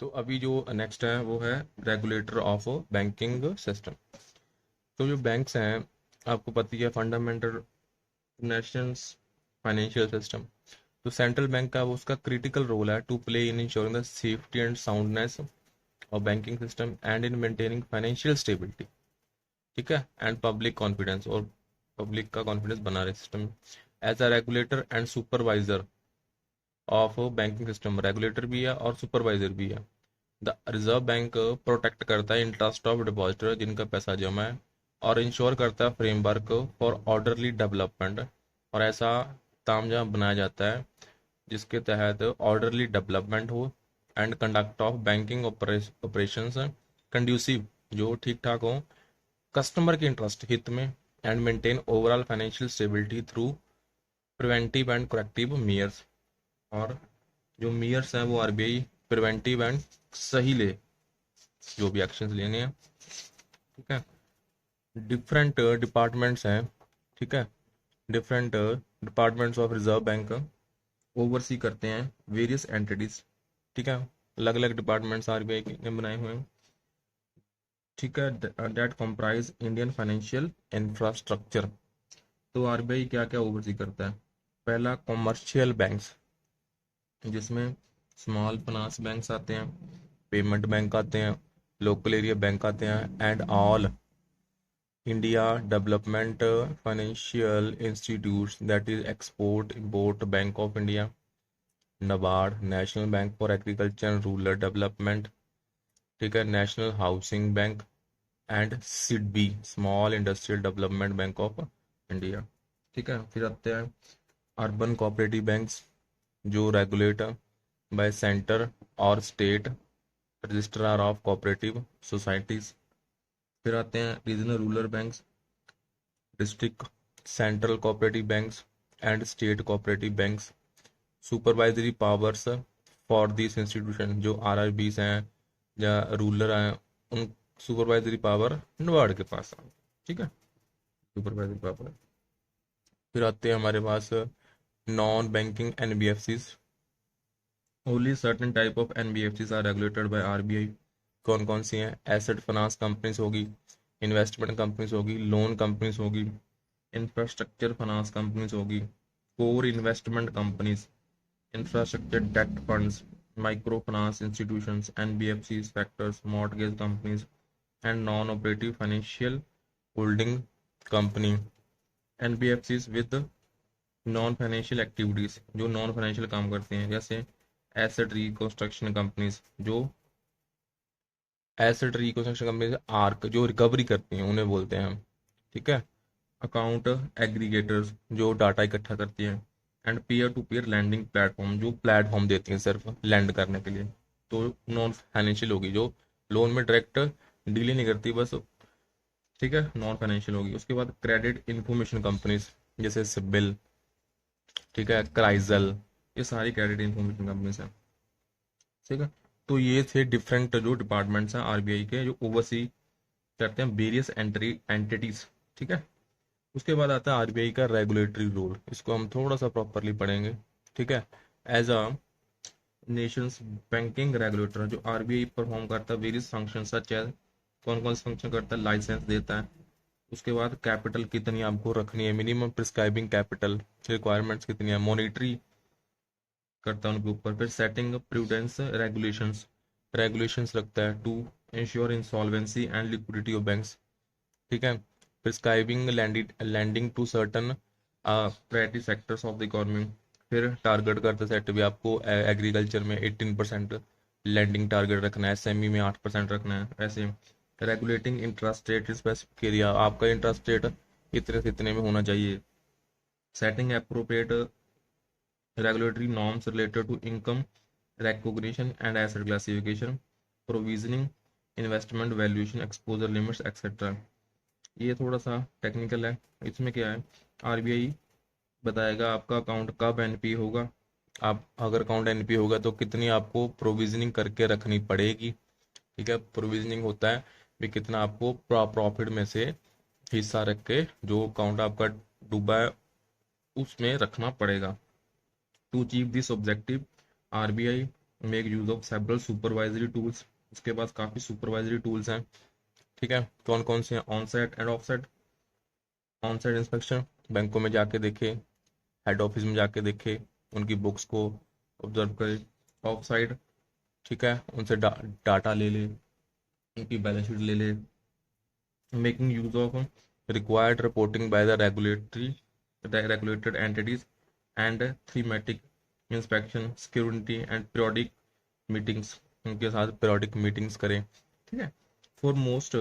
तो अभी जो नेक्स्ट है वो है रेगुलेटर ऑफ बैंकिंग सिस्टम। तो जो बैंक्स हैं, आपको पता ही है, फंडामेंटल नेशंस फाइनेंशियल सिस्टम। तो सेंट्रल बैंक का वो उसका क्रिटिकल रोल है to play in ensuring the safety and soundness of banking system and in maintaining financial stability. ठीक है, एंड पब्लिक कॉन्फिडेंस, और पब्लिक का कॉन्फिडेंस बना रहे system. As a regulator and supervisor of banking system, regulator भी है और supervisor भी है। द रिजर्व बैंक प्रोटेक्ट करता है इंटरेस्ट ऑफ डिपॉजिटर जिनका पैसा जमा है, और इंश्योर करता है फ्रेमवर्क फॉर ऑर्डरली डेवलपमेंट, और ऐसा तामझाम बनाया जाता है जिसके तहत ऑर्डरली डेवलपमेंट हो and conduct of banking operations conducive, जो ठीक ठाक हो कस्टमर के इंटरेस्ट हित में, and maintain overall financial stability through preventive and corrective measures. और जो मेयर्स हैं वो आरबीआई प्रिवेंटिव एंड सही ले जो भी एक्शंस लेने हैं। ठीक है, डिफरेंट डिपार्टमेंट्स हैं। ठीक है, different departments of reserve bank oversee करते हैं वेरियस एंटिटीज। ठीक है, अलग अलग डिपार्टमेंट्स आरबीआई के ने बनाए हुए हैं। ठीक है, that comprise Indian financial infrastructure. तो आरबीआई क्या क्या ओवरसी करता है? पहला, कॉमर्शियल बैंक्स, जिसमें स्मॉल फाइनेंस बैंक्स आते हैं, पेमेंट बैंक आते हैं, लोकल एरिया बैंक आते हैं, and all India development financial institutes, that is export import bank of India, NABARD, national bank for agriculture and rural development. ठीक है, national housing bank, and SIDBI, small industrial development bank of India. ठीक है, फिर आते हैं urban cooperative banks, जो regulate bye centre और state registrar of cooperative societies. फिर आते हैं regional rural banks, district central cooperative banks and state cooperative banks. Supervisory powers for this institution, जो आरआरबीज हैं या रूलर हैं, उन सुपरवाइजरी पावर नबार्ड के पास है। ठीक है, सुपरवाइजरी पावर। फिर आते हैं हमारे पास non banking NBFCs. Only certain type of NBFCs are regulated by RBI. कौन कौन सी हैं? एसेट फाइनेंस कंपनीज होगी, इन्वेस्टमेंट कंपनीज होगी, लोन कंपनीज होगी, इंफ्रास्ट्रक्चर फाइनेंस कंपनीज होगी, core investment companies, infrastructure debt funds, micro finance institutions, NBFCs, factors, mortgage companies, and non operative financial holding company. NBFCs with non financial activities, जो non financial काम करते हैं, जैसे asset reconstruction companies, जो asset reconstruction companies arc, जो recovery करती हैं उन्हें बोलते हैं हम। ठीक है, अकाउंट एग्रीगेटर्स, जो डाटा इकट्ठा करती हैं, and peer to peer lending platform, जो प्लेटफॉर्म देती हैं सिर्फ लैंड करने के लिए। तो नॉन फाइनेंशियल होगी, जो लोन में डायरेक्ट डील ही नहीं करती बस। ठीक है, नॉन फाइनेंशियल होगी। उसके बाद क्रेडिट इंफॉर्मेशन कंपनीज, जैसे सिबिल, ठीक है, क्राइजल, ये सारी क्रेडिट इंफॉर्मेशन कंपनीज हैं। ठीक है, तो ये थे डिफरेंट जो डिपार्टमेंट्स हैं आरबीआई के, जो ओवरसी करते हैं वेरियस एंटिटीज। ठीक है, उसके बाद आता है आरबीआई का रेगुलेटरी रोल, इसको हम थोड़ा सा प्रॉपरली पढ़ेंगे। ठीक है, as a nations banking regulator, जो आरबीआई परफॉर्म करता है वेरियस फंक्शन सच एज, कौन कौन से फंक्शन करता है? लाइसेंस देता है। उसके बाद कैपिटल कितनी आपको रखनी है, मिनिमम प्रिस्क्राइबिंग कैपिटल रिक्वायरमेंट्स कितनी है, मॉनिटरी करता है उनके ऊपर। फिर सेटिंग प्रूडेंस रेगुलेशंस, रेगुलेशंस रखता है to ensure insolvency and liquidity of banks. ठीक है, prescribing lending to certain priority sectors of the economy. फिर टारगेट करते सेट भी आपको एग्रीकल्चर में 18% लैंडिंग टारगेट रखना है, एसएमई में 8% रखना है। ऐसे regulating interest rate specific area, आपका इंटरेस्ट रेट इतने से इतने में होना चाहिए। Setting appropriate regulatory norms related to income recognition and asset classification, provisioning, investment valuation, exposure limits, etc. ये थोड़ा सा टेक्निकल है। इसमें क्या है, आरबीआई बताएगा आपका अकाउंट कब एनपी होगा, आप अगर अकाउंट एनपी होगा तो कितनी आपको प्रोविजनिंग करके रखनी पड़ेगी। ठीक है, प्रोविजनिंग होता है भी कितना आपको प्रॉफिट में से हिस्सा रख के जो अकाउंट आपका डूबा है उसमें रखना पड़ेगा। To achieve this objective, RBI make use of several supervisory tools, उसके पास काफ़ी सुपरवाइजरी टूल्स हैं। ठीक है, कौन कौन से हैं? On site end of site. On site inspection, बैंकों में जाके देखे, हेड ऑफिस में जाके देखे, उनकी बुक्स को ऑब्जर्व करे। ऑफ साइड, ठीक है, उनसे डाटा ले ले, उनकी बैलेंस शीट ले ले। Making use of required reporting by the regulated entities and thematic inspection, security and periodic meetings, उनके साथ periodic मीटिंग्स करें। ठीक है, for most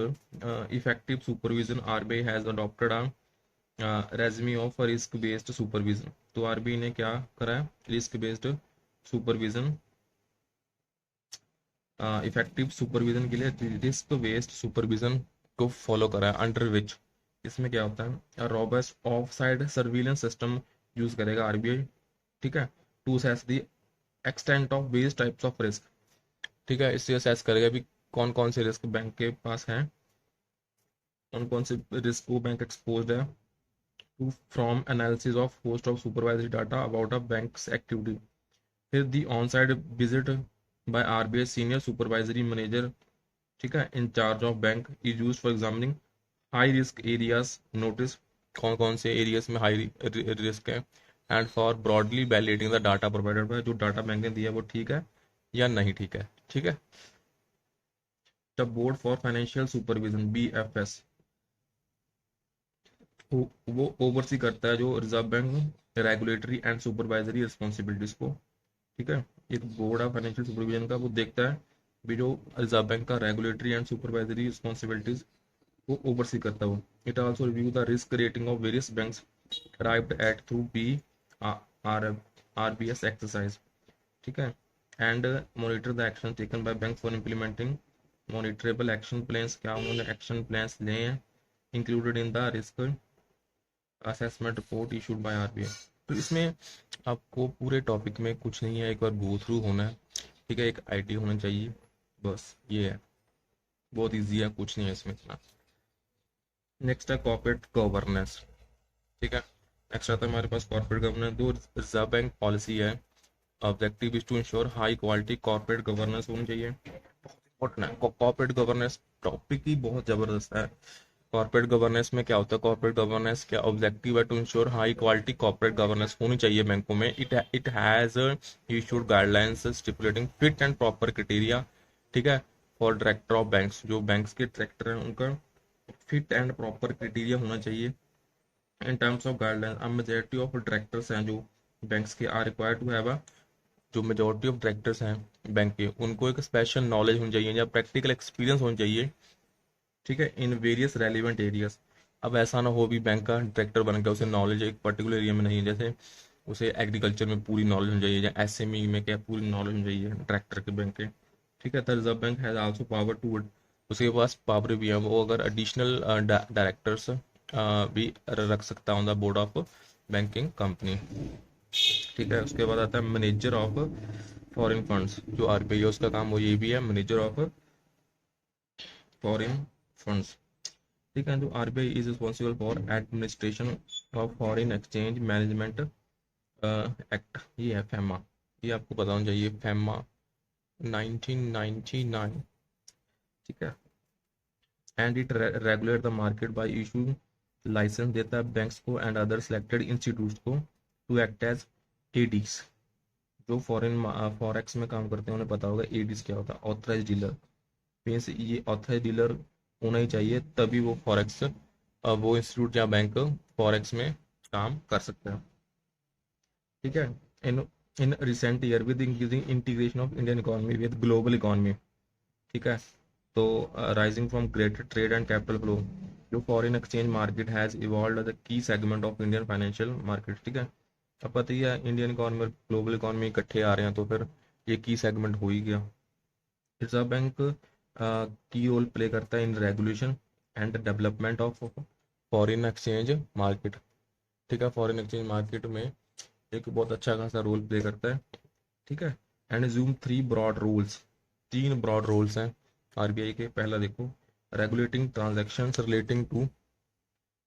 effective supervision RBI has adopted रेजमी of risk based supervision. तो RBI ने क्या करा है? Risk based supervision, effective supervision के लिए रिस्क बेस्ड सुपरविजन को फॉलो करा है, अंडर विच इसमें क्या होता है? Robust of side surveillance system use करेगा आरबीआई। ठीक है, to assess the extent of various types of risk. ठीक है, इससे असेस करेगा भी कौन कौन से रिस्क बैंक के पास हैं, कौन कौन से रिस्क को बैंक एक्सपोज्ड है, to from analysis of host of supervisory data about a bank's activity. फिर the on site visit by RBI senior supervisory manager, ठीक है, in charge of bank is use for examining high risk areas, notice कौन कौन से areas में high risk है, and for broadly validating the data provided by, जो data bank ने दिया वो ठीक है या नहीं ठीक है। ठीक है, the board for financial supervision BFS, वो ओवरसी करता है जो reserve bank regulatory and supervisory responsibilities को। ठीक है, एक बोर्ड ऑफ फाइनेंशियल सुपरविजन का वो देखता है भी जो रिजर्व बैंक का रेगुलेटरी एंड सुपरवाइजरी रिस्पॉन्सिबिलिटीज वो ओवरसी करता है वो। It also review the risk rating of various banks arrived at through R RBS exercise. ठीक है, and monitor the action taken by bank for implementing monitorable action plans, क्या उन्होंने action plans लिए हैं included in the risk assessment report issued by RBI. तो इसमें आपको पूरे टॉपिक में कुछ नहीं है, एक बार गो थ्रू होना है। ठीक है, एक आईटी होना चाहिए, बस ये है, बहुत इजी है, कुछ नहीं है इसमें इतना। नेक्स्ट है कॉर्पोरेट गवर्नेंस। ठीक है, नेक्स्ट आता है हमारे पास कॉर्पोरेट गवर्नेंस। जो रिजर्व बैंक पॉलिसी है, objective is to ensure high quality corporate governance होनी चाहिए। बहुत इंपॉर्टेंट है कॉर्पोरेट गवर्नेंस, टॉपिक ही बहुत जबरदस्त है। कॉर्पोरेट गवर्नेंस में क्या होता है? कॉर्पोरेट गवर्नेंस क्या ऑब्जेक्टिव है? To ensure high quality corporate governance होनी चाहिए बैंकों में। It has issued guidelines stipulating fit and proper criteria, ठीक है, फॉर डायरेक्टर ऑफ बैंक्स। जो बैंक्स के डायरेक्टर हैं उनका फिट एंड प्रॉपर क्राइटेरिया होना चाहिए। इन टर्म्स ऑफ गाइडलाइंस, अब मेजोरिटी ऑफ डायरेक्टर्स हैं जो बैंक्स के आर रिक्वायर्ड टू हैव, जो मेजोरिटी ऑफ डायरेक्टर्स हैं बैंक के, उनको एक स्पेशल नॉलेज होनी चाहिए या प्रैक्टिकल एक्सपीरियंस होनी चाहिए। ठीक है, इन वेरियस रेलिवेंट एरियाज। अब ऐसा ना हो भी बैंक का डायरेक्टर बन गया, उसे नॉलेज एक पर्टिकुलर एरिया में नहीं है, जैसे उसे एग्रीकल्चर में पूरी नॉलेज होनी चाहिए या एसएमई में क्या पूरी नॉलेज होनी चाहिए डायरेक्टर के बैंक के। ठीक है, the reserve bank has also power to, उसके पास पावर भी है, वो अगर एडिशनल डायरेक्टर्स भी रख सकता है on the board of banking company. ठीक है, उसके बाद आता है मैनेजर ऑफ फॉरेन फंड्स। जो आरबीआई है उसका काम वो ये भी है, मैनेजर ऑफ फॉरेन फंड्स। ठीक है, जो RBI is responsible for administration of foreign exchange management act, ये है फैमा, ये आपको पता होना चाहिए, फैमा 1999। ठीक है, and it regulate the market by issue, license देता है बैंक्स को एंड अदर सिलेक्टेड इंस्टीट्यूट्स को टू एक्ट एज एडीज। जो फॉरेन फॉरेक्स में काम करते हैं उन्हें पता होगा एडीज क्या होता है, ऑथराइज डीलर। मीन्स ये ऑथराइज डीलर होना ही चाहिए, तभी वो फॉरेक्स वो इंस्टीट्यूट या बैंक फॉरेक्स में काम कर सकते हैं। ठीक है, in in recent year with increasing integration of Indian economy with global economy, ठीक है, तो rising from greater trade and capital flow, जो foreign exchange market has evolve the key segment of Indian financial market. ठीक है, अब पता ही है इंडियन इकोनॉमी और ग्लोबल इकोनॉमी इकट्ठे आ रहे हैं, तो फिर ये की सेगमेंट हो ही गया। रिजर्व बैंक की रोल प्ले करता है in regulation and development of foreign exchange market. ठीक है, फॉरेन एक्सचेंज मार्केट में एक बहुत अच्छा खासा रोल प्ले करता है। ठीक है, and zoom three broad rules, तीन ब्रॉड रूल्स हैं आरबीआई के। पहला देखो, regulating transactions relating to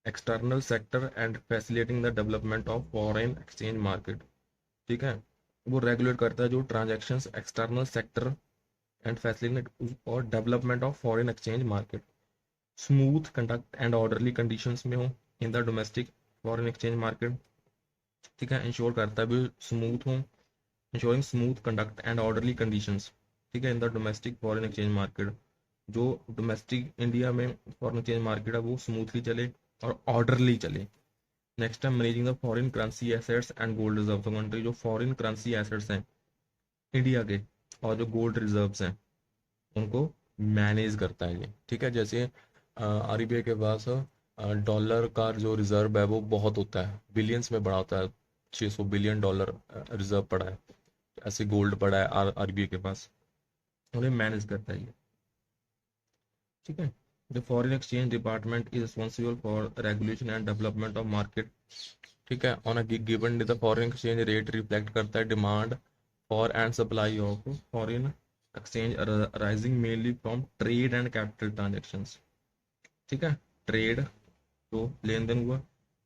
external sector and facilitating the development of foreign exchange market. ठीक है, वो रेगुलेट करता है जो transactions external sector and facilitate और development of foreign exchange market smooth conduct and orderly conditions में हो in the domestic foreign exchange market. ठीक है, इंश्योर करता है भी स्मूथ हो, ensuring smooth conduct and orderly conditions. ठीक है, in the domestic foreign exchange market, जो डोमेस्टिक इंडिया में फॉरेन एक्सचेंज मार्केट है वो स्मूथली चले और ऑर्डरली चले। नेक्स्ट है managing the foreign currency assets and gold reserve country, जो फॉरेन करेंसी एसेट्स हैं इंडिया के और जो गोल्ड रिजर्व्स हैं उनको मैनेज करता है ये। ठीक है, जैसे आरबीआई के पास डॉलर का जो रिजर्व है वो बहुत होता है, बिलियंस में बड़ा होता है, 600 बिलियन डॉलर रिजर्व पड़ा है, ऐसे गोल्ड पड़ा है आरबीआई के पास, उन्हें मैनेज करता है ये। ठीक है, the foreign exchange department is responsible for regulation and development of market. ठीक है, on a given day the foreign exchange rate reflect करता है demand for and supply of foreign exchange arising mainly from trade and capital transactions. ठीक है, trade जो लेन then हुआ,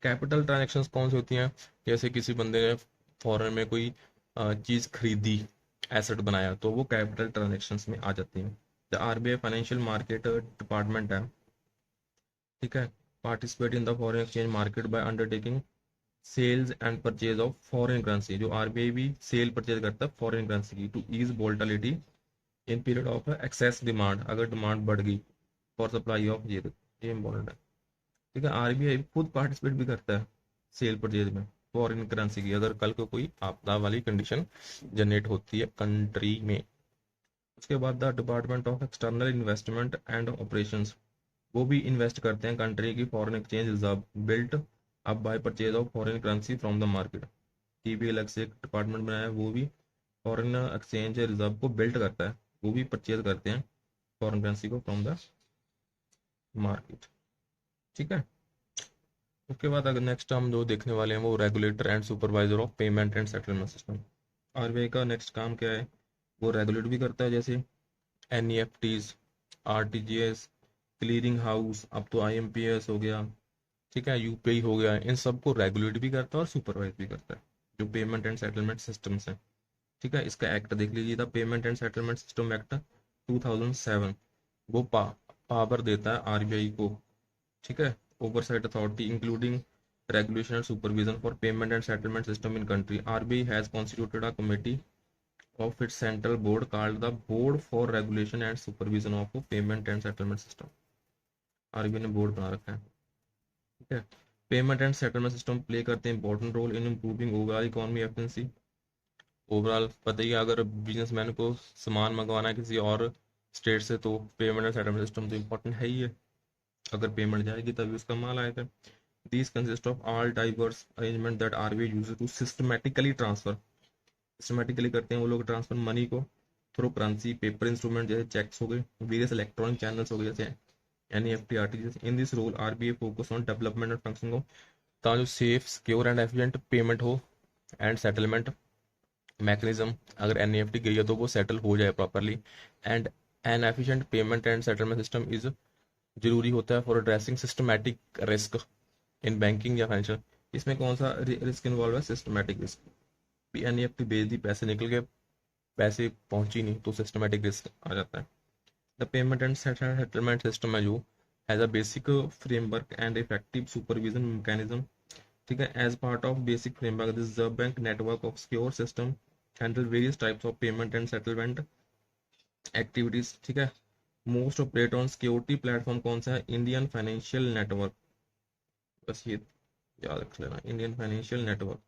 capital transactions कौन सी होती हैं, जैसे किसी बंदे ने फॉरेन में कोई चीज़ खरीदी, एसेट बनाया, तो वो कैपिटल ट्रांजेक्शंस में आ जाती हैं। The RBI financial market department है, ठीक है, participate in the foreign exchange market by undertaking sales and purchase of foreign currency, जो आरबीआई भी सेल परचेज करता है फॉरेन करेंसी की, to ease volatility in period of excess demand, अगर demand बढ़ गई फॉर सप्लाई ऑफ, ये important है। ठीक है, आरबीआई खुद पार्टिसिपेट भी करता है सेल परचेज में फॉरेन करेंसी की, अगर कल को कोई आपदा वाली कंडीशन जनरेट होती है कंट्री में। उसके बाद the department of external investment and operations, वो भी इन्वेस्ट करते हैं कंट्री की foreign exchange reserve built up by purchase of foreign currency from the market, की भी अलग से एक डिपार्टमेंट बनाया है, वो भी फॉरेन एक्सचेंज रिजर्व को बिल्ट करता है, वो भी परचेज करते हैं फॉरेन करेंसी को फ्रॉम द मार्केट। ठीक है, उसके बाद अगर नेक्स्ट हम जो देखने वाले हैं वो regulator and supervisor of payment and settlement system. RBI का नेक्स्ट काम क्या है, वो रेगुलेट भी करता है, जैसे एनईएफटीज, आरटीजीएस, क्लियरिंग हाउस, अब तो आईएमपीएस हो गया, ठीक है, यूपीआई हो गया, इन सबको रेगुलेट भी करता है और सुपरवाइज भी करता है, जो पेमेंट एंड सेटलमेंट सिस्टम्स हैं। ठीक है, इसका एक्ट देख लीजिए, the payment and settlement system act 2007, वो पावर देता है आरबीआई को, ठीक है, oversight authority including regulation and supervision for payment and settlement system in country. RBI has constituted a committee of its central board called the Board for Regulation and Supervision of Payment and Settlement System. RBI ने board बना रखा है। ठीक है, payment and settlement system play करते हैं important role in improving overall economy efficiency. Overall पता ही है, अगर बिजनेसमैन को सामान मंगवाना है किसी और स्टेट से, तो पेमेंट एंड सेटलमेंट सिस्टम तो इम्पोर्टेंट है ही है, अगर पेमेंट जाएगी तभी उसका माल आएगा। These consist of all diverse arrangement that RBI uses to systematically transfer, systematically करते हैं वो लोग ट्रांसफर मनी को थ्रू करेंसी, पेपर इंस्ट्रूमेंट जैसे चेक्स हो गए, वेरियस इलेक्ट्रॉनिक चैनल्स हो गए जैसे NEFT, RTGS. In this role RBI focus on development and functioning of, ताकि जो safe, secure and efficient payment हो एंड सेटलमेंट मैकेनिज्म, अगर एनईएफटी गई है तो वो सेटल हो जाए properly, and an efficient payment and settlement system is जरूरी होता है for addressing systematic risk in banking या फाइनेंशियल। इसमें कौन सा रिस्क इन्वॉल्व है, सिस्टमैटिक रिस्क, एनईएफटी भेज दी, पैसे निकल गए, पैसे पहुंची नहीं, तो सिस्टमैटिक रिस्क आ जाता है। The payment and settlement system है जो has a basic framework and effective supervision mechanism. ठीक है, as part of basic framework this reserve bank network of secure system handle various types of payment and settlement activities. ठीक है, most operate on security platform कौन सा है, Indian financial network, बस ये याद रख लेना, Indian financial network,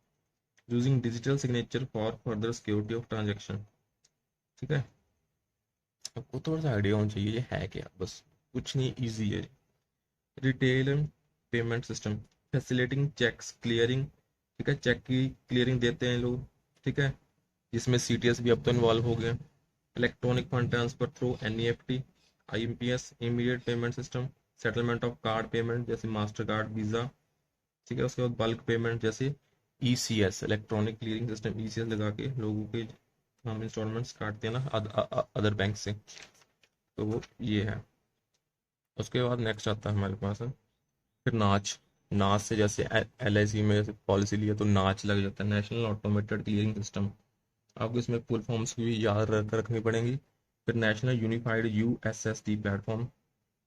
using digital signature for further security of transaction. ठीक है, आपको थोड़ा सा आइडिया होना चाहिए ये है क्या, बस कुछ नहीं, इजी है। Retail payment system facilitating cheques clearing, ठीक है, चेक की क्लियरिंग देते हैं लोग, ठीक है, जिसमें सीटीएस भी अब तो इन्वॉल्व हो गया। Electronic fund transfer through NEFT, IMPS, immediate payment system, settlement of card payment जैसे मास्टर कार्ड, वीजा। ठीक है, उसके बाद बल्क पेमेंट जैसे ECS, electronic clearing system, ECS लगा के लोगों के हम इंस्टॉलमेंट्स काटते हैं ना अदर बैंक से, तो वो ये है। उसके बाद नेक्स्ट आता है हमारे पास है फिर नाच। नाच से जैसे एलआईसी में पॉलिसी लिया तो नाच लग जाता है, नेशनल ऑटोमेटेड क्लियरिंग सिस्टम, आपको इसमें फुल फॉर्म्स भी याद रखनी पड़ेंगी। फिर नेशनल यूनिफाइड यूएसएसडी प्लेटफॉर्म,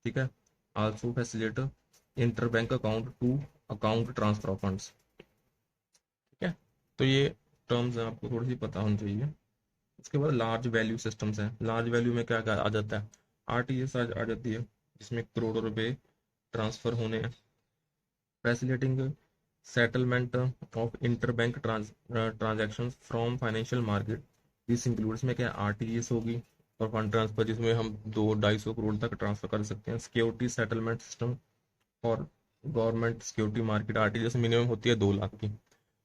ठीक है। Also facilitate inter bank account to account transfer of funds, ठीक है। तो ये टर्म्स आपको थोड़ी सी पता होनी चाहिए। उसके बाद लार्ज वैल्यू सिस्टम्स हैं। लार्ज वैल्यू में क्या क्या आ जाता है, आरटीजीएस आ जाती है, जिसमें करोड़ों रुपए ट्रांसफर होने हैं। Facilitating settlement of interbank transaction from financial market, this includes में क्या आरटीजीएस होगी, और फंड ट्रांसफर जिसमें हम 200-250 करोड़ तक ट्रांसफर कर सकते हैं। सिक्योरिटी सेटलमेंट सिस्टम और government security market, RTGS minimum होती है 2 लाख की,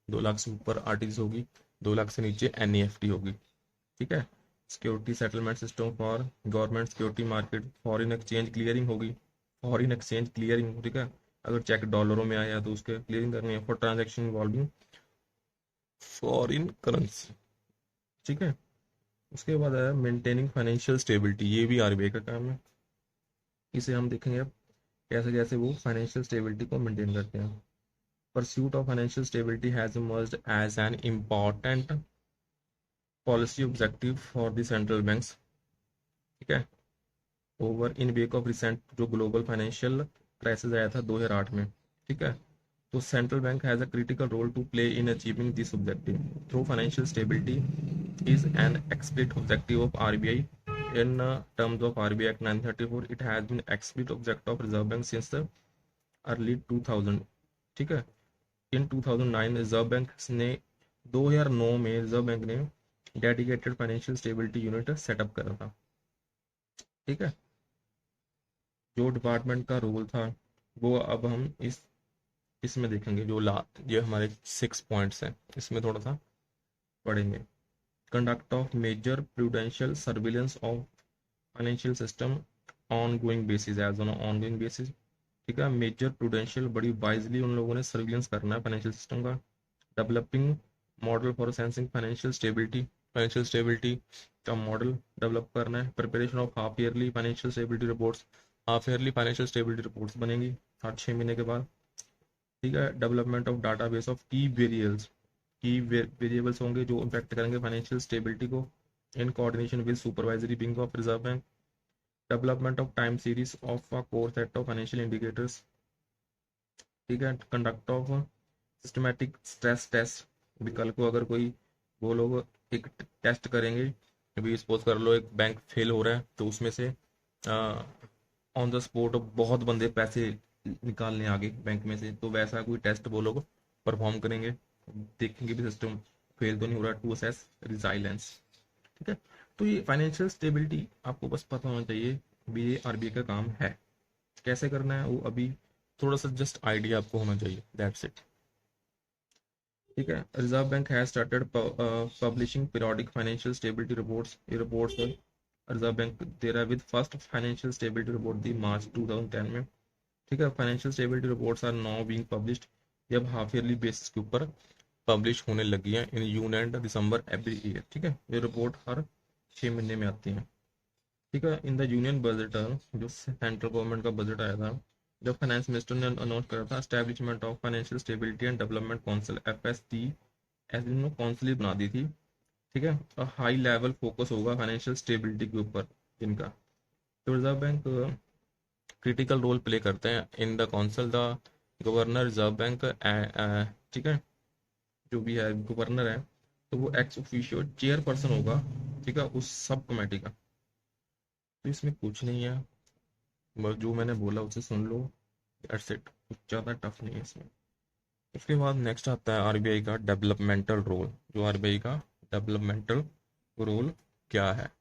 2 लाख से ऊपर आरटीजीएस होगी, 2 लाख से नीचे एनईएफटी होगी, ठीक है। Security settlement system for government security market, foreign exchange clearing होगी, फॉरेन एक्सचेंज क्लियरिंग, ठीक है। अगर चेक डॉलरों में आया तो उसके क्लियरिंग करनी है, for transaction involving foreign currency, ठीक है। उसके बाद है मेंटेनिंग फाइनेंशियल स्टेबिलिटी, ये भी आरबीआई का काम है। इसे हम देखेंगे अब कैसे कैसे वो फाइनेंशियल स्टेबिलिटी को मेंटेन करते हैं। Pursuit of financial stability has emerged as an important policy objective for the central banks, ठीक है। Over in wake of recent जो ग्लोबल फाइनेंशियल क्राइसिस आया था 2008 में, ठीक है। तो central bank has a critical role to play in achieving this objective through financial stability is an explicit objective of RBI in terms of RBI Act 934, it has been explicit object of Reserve Bank since the early 2000, ठीक है। इन 2009 reserve bank ने 2009 में reserve bank ने dedicated financial stability unit setup करा था, ठीक है। जो डिपार्टमेंट का रोल था वो अब हम इसमें देखेंगे, जो ये हमारे 6 पॉइंट्स हैं, इसमें थोड़ा सा पढ़ेंगे। Conduct of major prudential surveillance of financial system ongoing basis, as on ongoing basis, ठीक है। मेजर प्रूडेंशियल बड़ी वाइजली उन लोगों ने सर्विलेंस करना है फाइनेंशियल सिस्टम का। Developing model for sensing financial stability का मॉडल डेवलप करना है। Preparation of half yearly financial stability reports, half yearly financial stability reports बनेंगी हर 6 महीने के बाद, ठीक है। डेवलपमेंट ऑफ डाटाबेस ऑफ की वेरिएबल्स होंगे जो इम्पैक्ट करेंगे फाइनेंशियल स्टेबिलिटी को, in coordination with supervisory wing of reserve bank. Development of time series of a core set of financial indicators, ठीक है। Conduct of systematic stress test, भी कल को अगर कोई वो लोग एक टेस्ट करेंगे, अभी सपोज कर लो एक बैंक फेल हो रहा है तो उसमें से ऑन द स्पॉट बहुत बंदे पैसे निकालने आ गए बैंक में से, तो वैसा कोई टेस्ट वो लोग परफॉर्म करेंगे, देखेंगे भी सिस्टम फेल तो नहीं हो रहा, टू असेस रिजाइलेंस, ठीक है। तो ये फाइनेंशियल स्टेबिलिटी आपको बस पता होना चाहिए भी, ये आरबीआई का काम है। कैसे करना है वो अभी थोड़ा सा जस्ट आइडिया आपको होना चाहिए, दैट्स इट, ठीक है। Reserve bank has started publishing periodic financial stability reports, ये रिपोर्ट्स रिजर्व बैंक दे रहा है with first financial stability report the March 2010 में, ठीक है। Financial stability reports are now being published, ये अब हाफ ईयरली बेसिस के ऊपर पब्लिश होने लगी है इन जून एंड दिसंबर एवरी ईयर, ठीक है। ये रिपोर्ट हर 6 महीने में आती है, ठीक है। इन द यूनियन बजट, जो सेंट्रल गवर्नमेंट का बजट आया था, जब फाइनेंस मिनिस्टर ने अनाउंस करा था establishment of financial stability and development council FST, ऐसे इन्होंने काउंसिल बना दी थी, ठीक है। और हाई लेवल फोकस होगा फाइनेंशियल स्टेबिलिटी के ऊपर इनका। तो reserve bank critical role play करते हैं in the council, the governor reserve bank, ठीक है। जो भी है गवर्नर है तो वो एक्स ऑफिशियो चेयरपर्सन होगा, ठीक है, उस सब कमेटी का। तो इसमें कुछ नहीं है, बस जो मैंने बोला उसे सुन लो, दैट्स इट, कुछ ज़्यादा टफ नहीं है इसमें। उसके बाद नेक्स्ट आता है आरबीआई का डेवलपमेंटल रोल, जो आरबीआई का डेवलपमेंटल रोल क्या है।